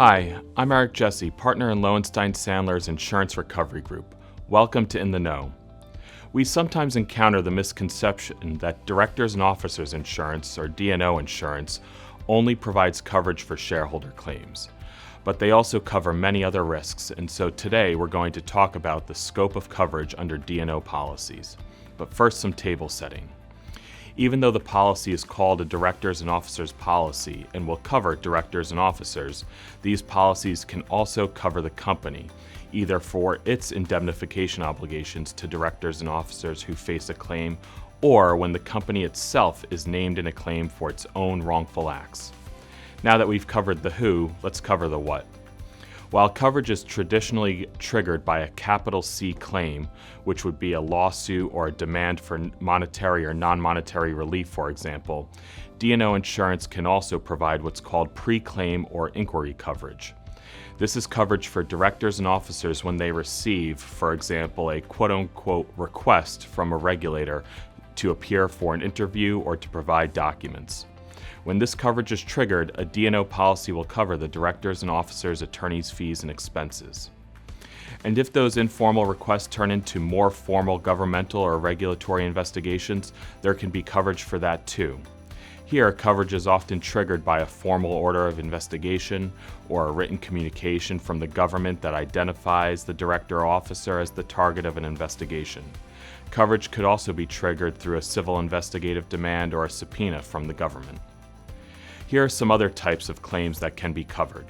Hi, I'm Eric Jesse, partner in Lowenstein Sandler's Insurance Recovery Group. Welcome to In the Know. We sometimes encounter the misconception that Directors and Officers Insurance, or D&O insurance, only provides coverage for shareholder claims. But they also cover many other risks, and so today we're going to talk about the scope of coverage under D&O policies. But first, some table setting. Even though the policy is called a Directors and Officers policy and will cover directors and officers, these policies can also cover the company, either for its indemnification obligations to directors and officers who face a claim, or when the company itself is named in a claim for its own wrongful acts. Now that we've covered the who, let's cover the what. While coverage is traditionally triggered by a capital C claim, which would be a lawsuit or a demand for monetary or non-monetary relief, for example, D&O insurance can also provide what's called pre-claim or inquiry coverage. This is coverage for directors and officers when they receive, for example, a quote-unquote request from a regulator to appear for an interview or to provide documents. When this coverage is triggered, a D&O policy will cover the directors and officers' attorneys' fees and expenses. And if those informal requests turn into more formal governmental or regulatory investigations, there can be coverage for that too. Here, coverage is often triggered by a formal order of investigation or a written communication from the government that identifies the director or officer as the target of an investigation. Coverage could also be triggered through a civil investigative demand or a subpoena from the government. Here are some other types of claims that can be covered.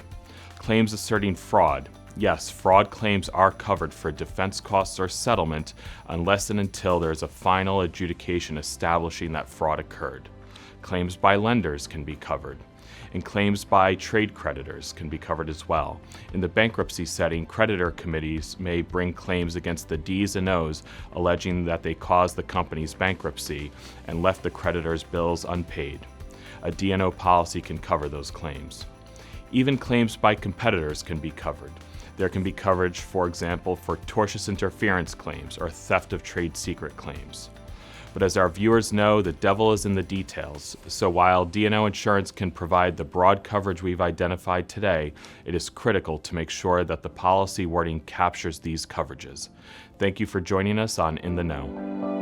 Claims asserting fraud. Yes, fraud claims are covered for defense costs or settlement unless and until there is a final adjudication establishing that fraud occurred. Claims by lenders can be covered, and claims by trade creditors can be covered as well. In the bankruptcy setting, creditor committees may bring claims against the D's and O's, alleging that they caused the company's bankruptcy and left the creditor's bills unpaid. A D&O policy can cover those claims. Even claims by competitors can be covered. There can be coverage, for example, for tortious interference claims or theft of trade secret claims. But as our viewers know, the devil is in the details. So while D&O insurance can provide the broad coverage we've identified today, it is critical to make sure that the policy wording captures these coverages. Thank you for joining us on In the Know.